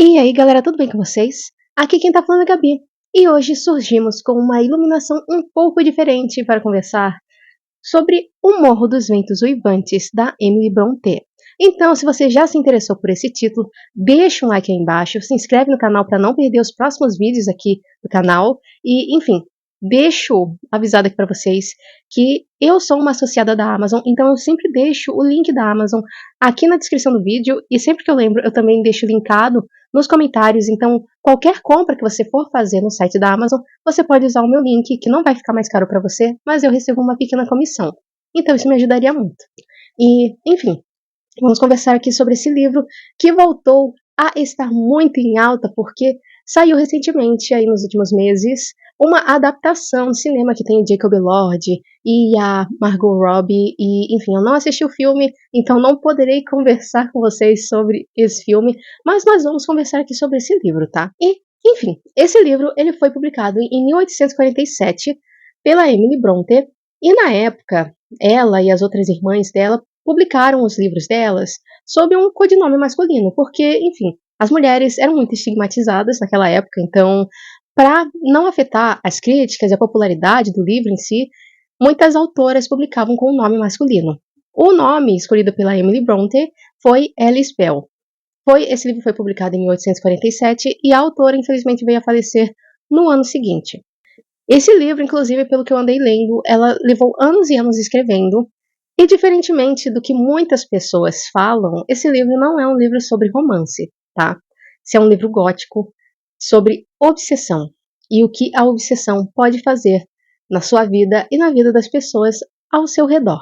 E aí galera, tudo bem com vocês? Aqui quem tá falando é a Gabi, e hoje surgimos com uma iluminação um pouco diferente para conversar sobre O Morro dos Ventos Uivantes, da Emily Brontë. Então, se você já se interessou por esse título, deixa um like aí embaixo, se inscreve no canal para não perder os próximos vídeos aqui do canal, e enfim, deixo avisado aqui para vocês que eu sou uma associada da Amazon, então eu sempre deixo o link da Amazon aqui na descrição do vídeo, e sempre que eu lembro eu também deixo linkado nos comentários, então qualquer compra que você for fazer no site da Amazon, você pode usar o meu link, que não vai ficar mais caro para você, mas eu recebo uma pequena comissão. Então isso me ajudaria muito. E, enfim, vamos conversar aqui sobre esse livro que voltou a estar muito em alta porque saiu recentemente, aí nos últimos meses, uma adaptação de cinema que tem o Jacob Elordi e a Margot Robbie, e enfim, eu não assisti o filme, então não poderei conversar com vocês sobre esse filme, mas nós vamos conversar aqui sobre esse livro, tá? E, enfim, esse livro ele foi publicado em 1847 pela Emily Brontë, e na época, ela e as outras irmãs dela publicaram os livros delas sob um codinome masculino, porque, enfim, as mulheres eram muito estigmatizadas naquela época, então, para não afetar as críticas e a popularidade do livro em si, muitas autoras publicavam com o nome masculino. O nome escolhido pela Emily Brontë foi Alice Bell. Esse livro foi publicado em 1847 e a autora, infelizmente, veio a falecer no ano seguinte. Esse livro, inclusive, pelo que eu andei lendo, ela levou anos e anos escrevendo, e diferentemente do que muitas pessoas falam, esse livro não é um livro sobre romance, tá? Esse é um livro gótico sobre obsessão e o que a obsessão pode fazer na sua vida e na vida das pessoas ao seu redor.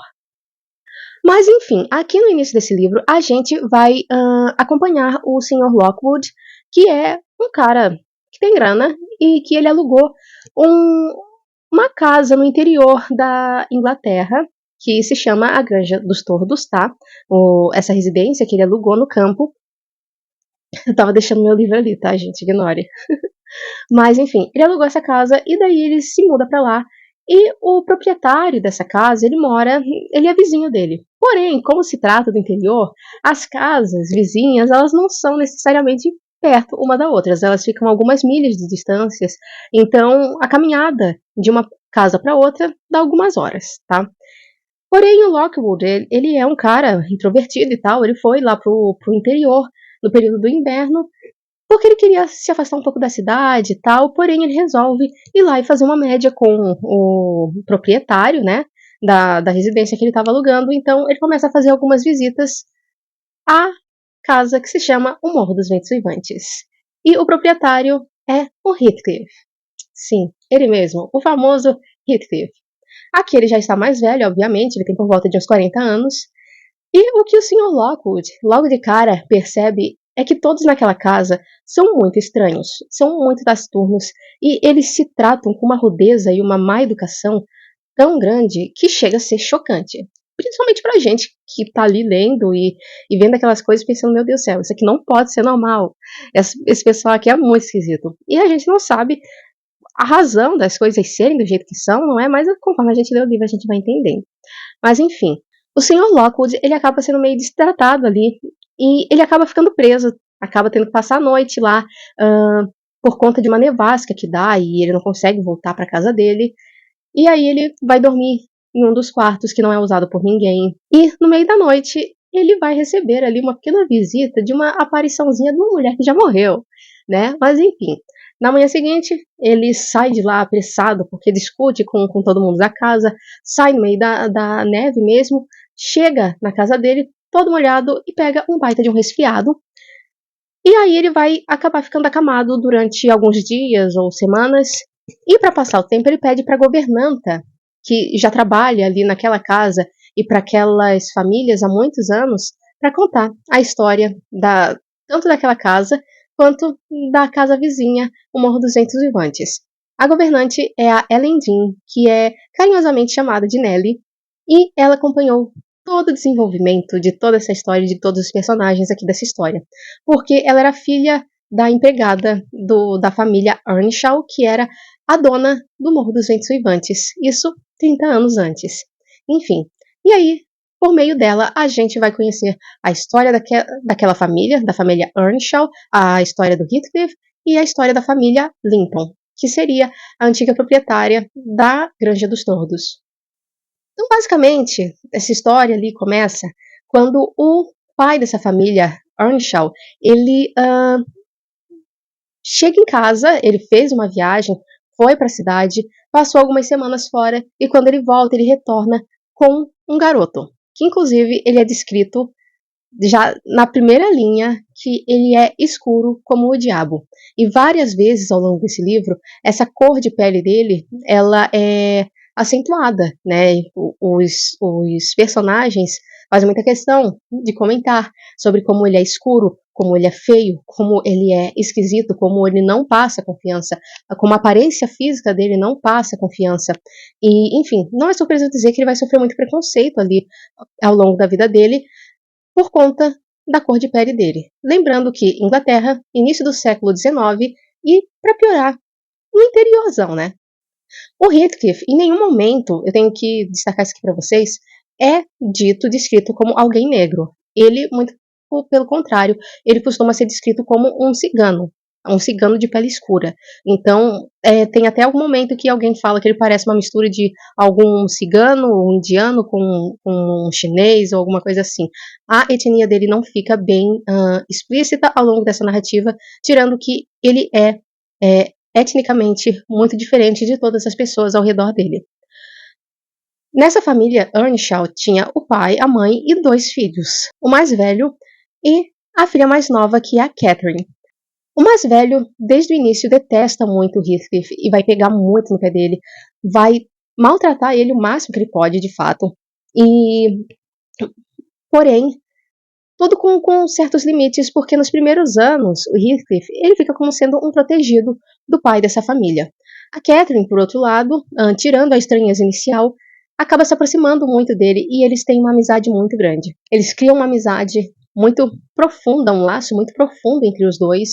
Mas enfim, aqui no início desse livro a gente vai acompanhar o Sr. Lockwood, que é um cara que tem grana e que ele alugou uma casa no interior da Inglaterra, que se chama a Granja dos Tordos, tá? Essa residência que ele alugou no campo. Eu tava deixando meu livro ali, tá, gente? Ignore. Mas, enfim, ele alugou essa casa e daí ele se muda pra lá. E o proprietário dessa casa, ele é vizinho dele. Porém, como se trata do interior, as casas vizinhas, elas não são necessariamente perto uma da outra, elas ficam algumas milhas de distâncias, então a caminhada de uma casa para outra dá algumas horas, tá? Porém, o Lockwood, ele é um cara introvertido e tal, ele foi lá pro interior no período do inverno, porque ele queria se afastar um pouco da cidade e tal, porém ele resolve ir lá e fazer uma média com o proprietário, né, da residência que ele estava alugando, então ele começa a fazer algumas visitas à casa que se chama o Morro dos Ventos Uivantes. E o proprietário é o Heathcliff. Sim, ele mesmo, o famoso Heathcliff. Aqui ele já está mais velho, obviamente, ele tem por volta de uns 40 anos, e o que o Sr. Lockwood, logo de cara, percebe é que todos naquela casa são muito estranhos, são muito taciturnos, e eles se tratam com uma rudeza e uma má educação tão grande que chega a ser chocante. Principalmente pra gente que tá ali lendo e vendo aquelas coisas pensando, meu Deus do céu, isso aqui não pode ser normal. Esse pessoal aqui é muito esquisito. E a gente não sabe a razão das coisas serem do jeito que são, não é? Mas conforme a gente lê o livro, a gente vai entendendo. Mas enfim, o Sr. Lockwood, ele acaba sendo meio destratado ali, e ele acaba ficando preso, acaba tendo que passar a noite lá, por conta de uma nevasca que dá, e ele não consegue voltar para casa dele, e aí ele vai dormir em um dos quartos que não é usado por ninguém, e no meio da noite ele vai receber ali uma pequena visita de uma apariçãozinha de uma mulher que já morreu, né? Mas enfim, na manhã seguinte, ele sai de lá apressado, porque discute com todo mundo da casa, sai no meio da neve mesmo, chega na casa dele, todo molhado, e pega um baita de um resfriado. E aí ele vai acabar ficando acamado durante alguns dias ou semanas, e para passar o tempo ele pede para a governanta, que já trabalha ali naquela casa e para aquelas famílias há muitos anos, para contar a história tanto daquela casa quanto da casa vizinha, o Morro dos Ventos Uivantes. A governante é a Ellen Dean, que é carinhosamente chamada de Nellie, e ela acompanhou todo o desenvolvimento de toda essa história, de todos os personagens aqui dessa história, porque ela era filha da empregada da família Earnshaw, que era a dona do Morro dos Ventos Uivantes, isso 30 anos antes. Enfim, e aí Por meio dela, a gente vai conhecer a história daquela família, da família Earnshaw, a história do Heathcliff e a história da família Linton, que seria a antiga proprietária da Granja dos Tordos. Então, basicamente, essa história ali começa quando o pai dessa família, Earnshaw, ele chega em casa, ele fez uma viagem, foi para a cidade, passou algumas semanas fora e quando ele volta, ele retorna com um garoto, que inclusive ele é descrito já na primeira linha que ele é escuro como o diabo. E várias vezes ao longo desse livro, essa cor de pele dele, ela é acentuada, né? Os personagens fazem muita questão de comentar sobre como ele é escuro, como ele é feio, como ele é esquisito, como ele não passa confiança, como a aparência física dele não passa confiança. E, enfim, não é surpresa dizer que ele vai sofrer muito preconceito ali ao longo da vida dele, por conta da cor de pele dele. Lembrando que Inglaterra, início do século XIX, e, para piorar, no interiorzão, né? O Heathcliff, em nenhum momento, eu tenho que destacar isso aqui para vocês, é descrito como alguém negro. Ele, muito pelo contrário, ele costuma ser descrito como um cigano de pele escura. Então, tem até algum momento que alguém fala que ele parece uma mistura de algum cigano, um indiano com um chinês ou alguma coisa assim. A etnia dele não fica bem explícita ao longo dessa narrativa, tirando que ele é etnicamente muito diferente de todas as pessoas ao redor dele. Nessa família, Earnshaw tinha o pai, a mãe e 2 filhos, o mais velho e a filha mais nova, que é a Catherine. O mais velho, desde o início, detesta muito o Heathcliff e vai pegar muito no pé dele, vai maltratar ele o máximo que ele pode, de fato. Porém, tudo com certos limites, porque nos primeiros anos, o Heathcliff, ele fica como sendo um protegido do pai dessa família. A Catherine, por outro lado, tirando a estranheza inicial, acaba se aproximando muito dele e eles têm uma amizade muito grande. Eles criam uma amizade muito profunda, um laço muito profundo entre os dois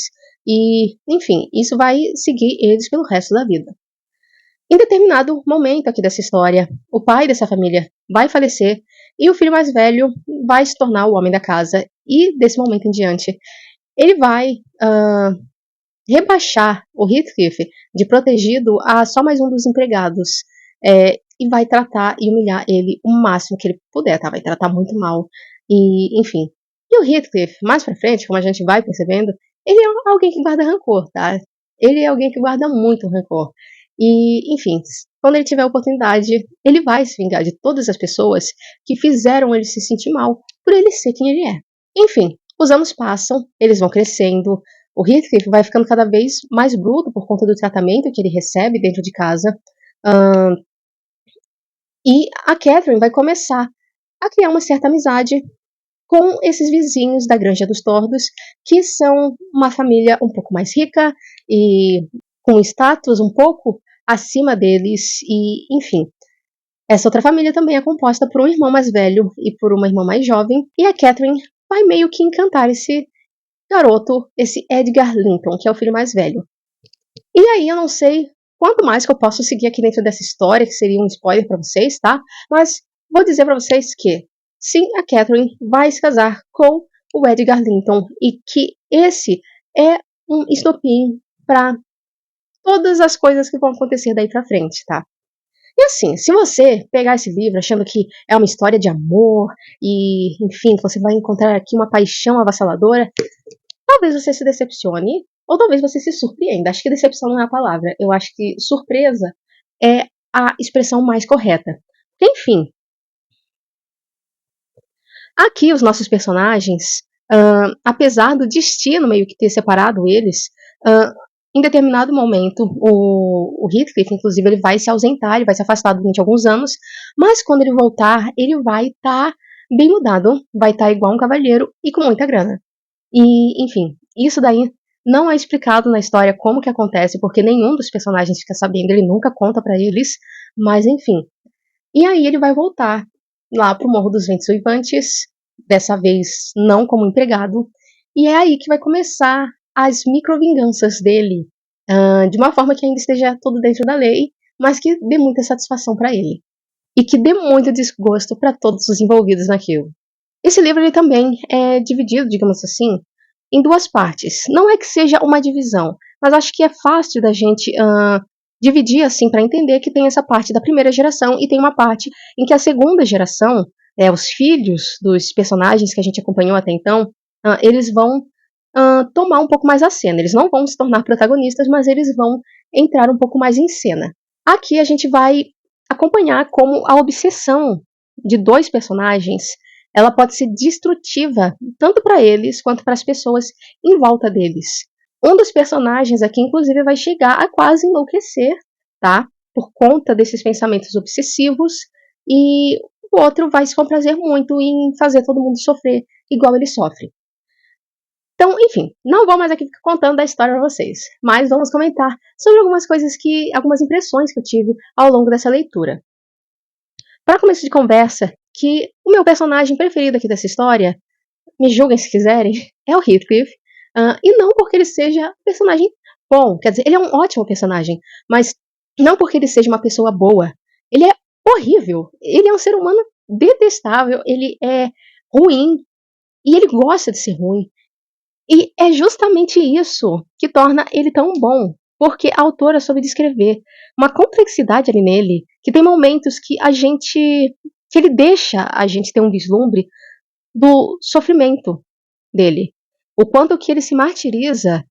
e, enfim, isso vai seguir eles pelo resto da vida. Em determinado momento aqui dessa história, o pai dessa família vai falecer e o filho mais velho vai se tornar o homem da casa e, desse momento em diante, ele vai rebaixar o Heathcliff de protegido a só mais um dos empregados e vai tratar e humilhar ele o máximo que ele puder, tá? Vai tratar muito mal e, enfim. E o Heathcliff, mais pra frente, como a gente vai percebendo, ele é alguém que guarda rancor, tá? Ele é alguém que guarda muito rancor. E, enfim, quando ele tiver a oportunidade, ele vai se vingar de todas as pessoas que fizeram ele se sentir mal por ele ser quem ele é. Enfim, os anos passam, eles vão crescendo, o Heathcliff vai ficando cada vez mais bruto por conta do tratamento que ele recebe dentro de casa. E a Catherine vai começar a criar uma certa amizade com esses vizinhos da Granja dos Tordos, que são uma família um pouco mais rica e com status um pouco acima deles, e enfim. Essa outra família também é composta por um irmão mais velho e por uma irmã mais jovem, e a Catherine vai meio que encantar esse garoto, esse Edgar Linton, que é o filho mais velho. E aí eu não sei quanto mais que eu posso seguir aqui dentro dessa história, que seria um spoiler para vocês, tá? Mas vou dizer para vocês que sim, a Catherine vai se casar com o Edgar Linton e que esse é um estopim para todas as coisas que vão acontecer daí pra frente, tá? E assim, se você pegar esse livro achando que é uma história de amor e, enfim, você vai encontrar aqui uma paixão avassaladora, talvez você se decepcione ou talvez você se surpreenda. Acho que decepção não é a palavra. Eu acho que surpresa é a expressão mais correta. Enfim, aqui os nossos personagens, apesar do destino meio que ter separado eles, em determinado momento, o Heathcliff, inclusive, ele vai se ausentar, ele vai se afastar durante alguns anos, mas quando ele voltar, ele vai estar bem mudado, vai estar igual um cavalheiro e com muita grana. E, enfim, isso daí não é explicado na história como que acontece, porque nenhum dos personagens fica sabendo, ele nunca conta pra eles, mas enfim. E aí ele vai voltar lá pro Morro dos Ventos Uivantes, dessa vez não como empregado, e é aí que vai começar as microvinganças dele, de uma forma que ainda esteja tudo dentro da lei, mas que dê muita satisfação para ele. e que dê muito desgosto para todos os envolvidos naquilo. Esse livro ele também é dividido, digamos assim, em duas partes. Não é que seja uma divisão, mas acho que é fácil da gente dividir assim para entender que tem essa parte da primeira geração e tem uma parte em que a segunda geração, os filhos dos personagens que a gente acompanhou até então, eles vão tomar um pouco mais a cena. Eles não vão se tornar protagonistas, mas eles vão entrar um pouco mais em cena. Aqui a gente vai acompanhar como a obsessão de dois personagens ela pode ser destrutiva tanto para eles quanto para as pessoas em volta deles. Um dos personagens aqui, inclusive, vai chegar a quase enlouquecer, tá? Por conta desses pensamentos obsessivos, e o outro vai se comprazer muito em fazer todo mundo sofrer igual ele sofre. Então, enfim, não vou mais aqui ficar contando da história para vocês, mas vamos comentar sobre algumas impressões que eu tive ao longo dessa leitura. Para começo de conversa, que o meu personagem preferido aqui dessa história, me julguem se quiserem, é o Heathcliff, e não porque ele seja um personagem bom, quer dizer, ele é um ótimo personagem, mas não porque ele seja uma pessoa boa. Ele é horrível, ele é um ser humano detestável, ele é ruim, e ele gosta de ser ruim. E é justamente isso que torna ele tão bom, porque a autora soube descrever uma complexidade ali nele, que tem momentos que ele deixa a gente ter um vislumbre do sofrimento dele. O quanto que ele se martiriza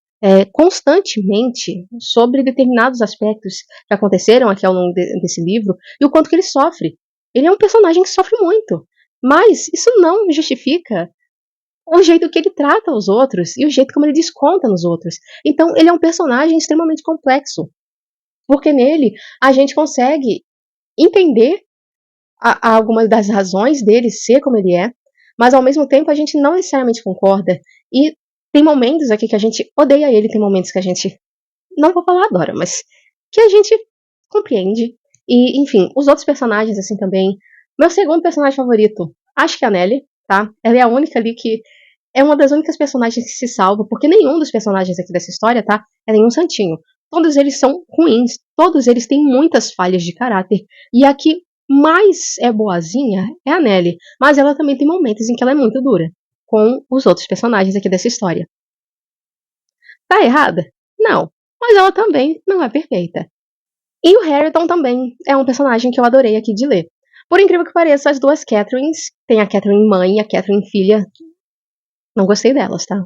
constantemente sobre determinados aspectos que aconteceram aqui ao longo desse livro, e o quanto que ele sofre. Ele é um personagem que sofre muito, mas isso não justifica o jeito que ele trata os outros e o jeito como ele desconta nos outros. Então, ele é um personagem extremamente complexo, porque nele a gente consegue entender algumas das razões dele ser como ele é, mas ao mesmo tempo a gente não necessariamente concorda. E tem momentos aqui que a gente odeia ele, tem momentos que a gente, não vou falar agora, mas que a gente compreende. E, enfim, os outros personagens assim também. Meu segundo personagem favorito, acho que é a Nelly, tá? Ela é a única ali que é uma das únicas personagens que se salva, porque nenhum dos personagens aqui dessa história, tá? É nenhum santinho. Todos eles são ruins, todos eles têm muitas falhas de caráter. E a que mais é boazinha é a Nelly, mas ela também tem momentos em que ela é muito dura com os outros personagens aqui dessa história. Tá errada? Não, mas ela também não é perfeita. E o Harriton também é um personagem que eu adorei aqui de ler. Por incrível que pareça, as duas Catherines, tem a Catherine mãe e a Catherine filha, não gostei delas, tá?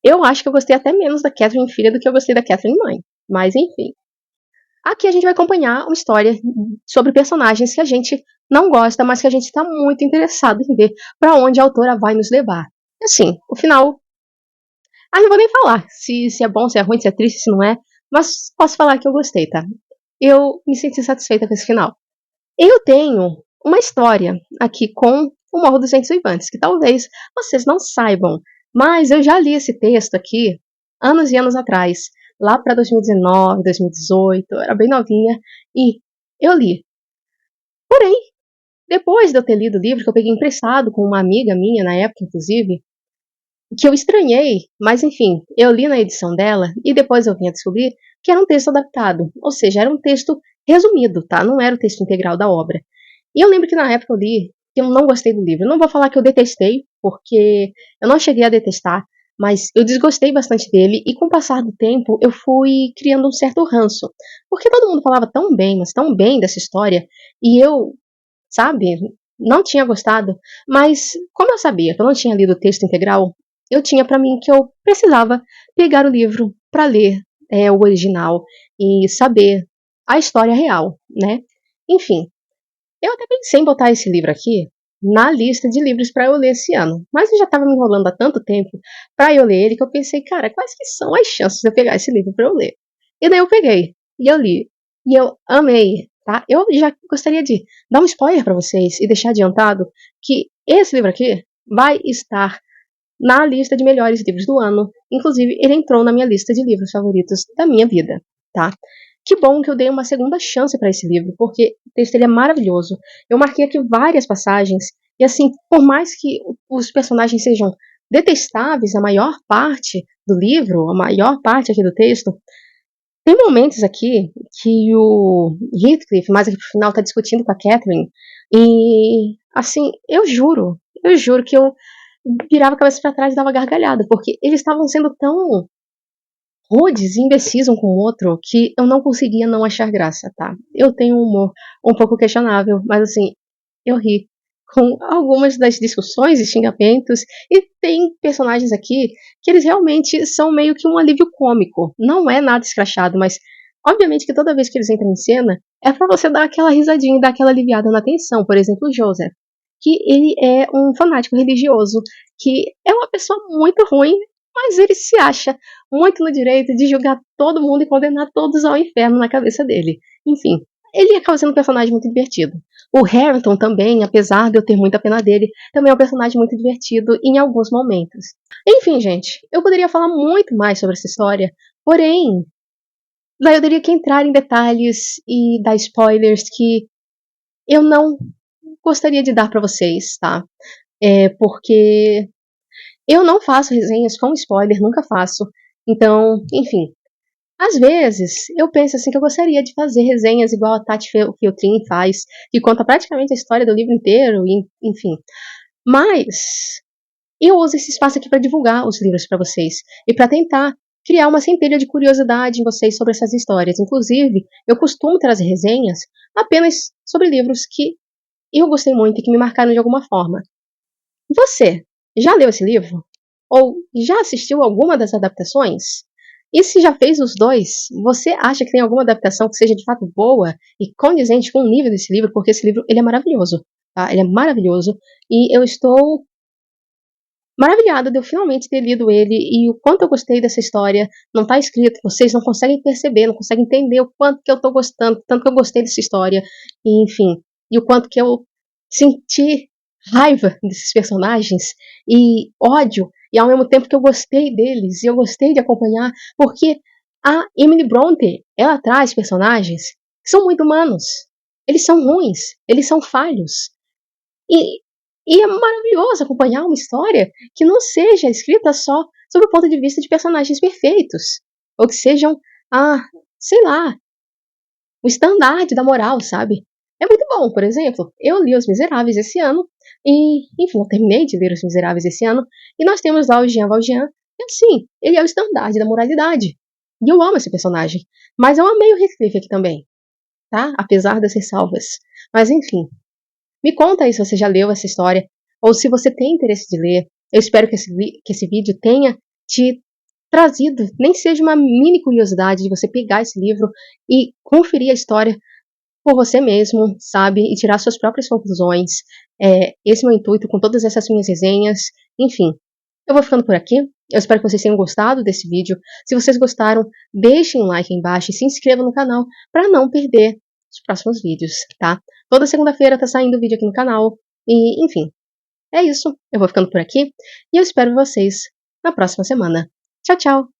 Eu acho que eu gostei até menos da Catherine filha do que eu gostei da Catherine mãe. Mas enfim. Aqui a gente vai acompanhar uma história sobre personagens que a gente não gosta, mas que a gente está muito interessado em ver para onde a autora vai nos levar. Assim, o final. Não vou nem falar se é bom, se é ruim, se é triste, se não é. Mas posso falar que eu gostei, tá? Eu me senti satisfeita com esse final. Eu tenho uma história aqui com o Morro dos Ventos Uivantes, que talvez vocês não saibam, mas eu já li esse texto aqui anos e anos atrás, lá para 2019, 2018, eu era bem novinha, e eu li. Porém, depois de eu ter lido o livro, que eu peguei emprestado com uma amiga minha, na época, inclusive, que eu estranhei, mas enfim, eu li na edição dela, e depois eu vim a descobrir que era um texto adaptado, ou seja, era um texto resumido, tá? Não era o texto integral da obra. E eu lembro que na época eu li, que eu não gostei do livro. Eu não vou falar que eu detestei, porque eu não cheguei a detestar, mas eu desgostei bastante dele, e com o passar do tempo eu fui criando um certo ranço. Porque todo mundo falava tão bem, mas tão bem dessa história, e eu, sabe, não tinha gostado. Mas como eu sabia que eu não tinha lido o texto integral, eu tinha pra mim que eu precisava pegar o livro pra ler o original e saber a história real, né? Enfim, eu até pensei em botar esse livro aqui na lista de livros para eu ler esse ano, mas eu já estava me enrolando há tanto tempo para eu ler ele que eu pensei, cara, quais que são as chances de eu pegar esse livro para eu ler? E daí eu peguei e eu li e eu amei, tá? Eu já gostaria de dar um spoiler para vocês e deixar adiantado que esse livro aqui vai estar na lista de melhores livros do ano. Inclusive, ele entrou na minha lista de livros favoritos da minha vida, tá? Que bom que eu dei uma segunda chance para esse livro, porque o texto ele é maravilhoso. Eu marquei aqui várias passagens, e assim, por mais que os personagens sejam detestáveis a maior parte do livro, a maior parte aqui do texto, Tem momentos aqui que o Heathcliff, mais aqui pro final, tá discutindo com a Catherine e, assim, eu juro que eu virava a cabeça pra trás e dava gargalhada, porque eles estavam sendo tão rudes e imbecis um com o outro que eu não conseguia não achar graça, tá? Eu tenho um humor um pouco questionável, mas assim, eu ri com algumas das discussões e xingamentos, e tem personagens aqui que eles realmente são meio que um alívio cômico. Não é nada escrachado, mas obviamente que toda vez que eles entram em cena é pra você dar aquela risadinha e dar aquela aliviada na tensão. Por exemplo, o Joseph, que ele é um fanático religioso, que é uma pessoa muito ruim, mas ele se acha muito no direito de julgar todo mundo e condenar todos ao inferno na cabeça dele. Enfim, ele acaba sendo um personagem muito divertido. O Harrington também, apesar de eu ter muita pena dele, também é um personagem muito divertido em alguns momentos. Enfim, gente, eu poderia falar muito mais sobre essa história, porém, daí eu teria que entrar em detalhes e dar spoilers que eu não gostaria de dar pra vocês, tá? Porque eu não faço resenhas com spoiler, nunca faço. Então, enfim, às vezes eu penso assim que eu gostaria de fazer resenhas igual a Tati Feltrin faz, que conta praticamente a história do livro inteiro, enfim. Mas eu uso esse espaço aqui para divulgar os livros para vocês e para tentar criar uma centelha de curiosidade em vocês sobre essas histórias. Inclusive, eu costumo trazer resenhas apenas sobre livros que eu gostei muito e que me marcaram de alguma forma. Você já leu esse livro? Ou já assistiu alguma das adaptações? E se já fez os dois, você acha que tem alguma adaptação que seja de fato boa e condizente com o nível desse livro? Porque esse livro ele é maravilhoso, tá? Ele é maravilhoso e eu estou maravilhada de eu finalmente ter lido ele e o quanto eu gostei dessa história. Não tá escrito, vocês não conseguem perceber, não conseguem entender o quanto que eu tô gostando, tanto que eu gostei dessa história, e, enfim, e o quanto que eu senti raiva desses personagens e ódio, e ao mesmo tempo que eu gostei deles e eu gostei de acompanhar, porque a Emily Bronte, ela traz personagens que são muito humanos. Eles são ruins, eles são falhos. E, e é maravilhoso acompanhar uma história que não seja escrita só sob o ponto de vista de personagens perfeitos. Ou que sejam, ah, sei lá, o estandarte da moral, sabe? É muito bom, por exemplo, eu li Os Miseráveis esse ano, e, enfim, eu terminei de ler Os Miseráveis esse ano, e nós temos lá o Jean Valjean, e assim, ele é o estandarte da moralidade. E eu amo esse personagem. Mas eu amei o Heathcliff aqui também, tá? Apesar das ressalvas. Mas enfim, me conta aí se você já leu essa história, ou se você tem interesse de ler. Eu espero que esse vídeo tenha te trazido, nem seja uma mini curiosidade de você pegar esse livro e conferir a história por você mesmo, sabe? E tirar suas próprias conclusões. Esse é o meu intuito com todas essas minhas resenhas. Enfim, eu vou ficando por aqui. Eu espero que vocês tenham gostado desse vídeo. Se vocês gostaram, deixem um like aí embaixo e se inscrevam no canal para não perder os próximos vídeos, tá? Toda segunda-feira tá saindo vídeo aqui no canal. E, enfim, é isso. Eu vou ficando por aqui e eu espero vocês na próxima semana. Tchau, tchau!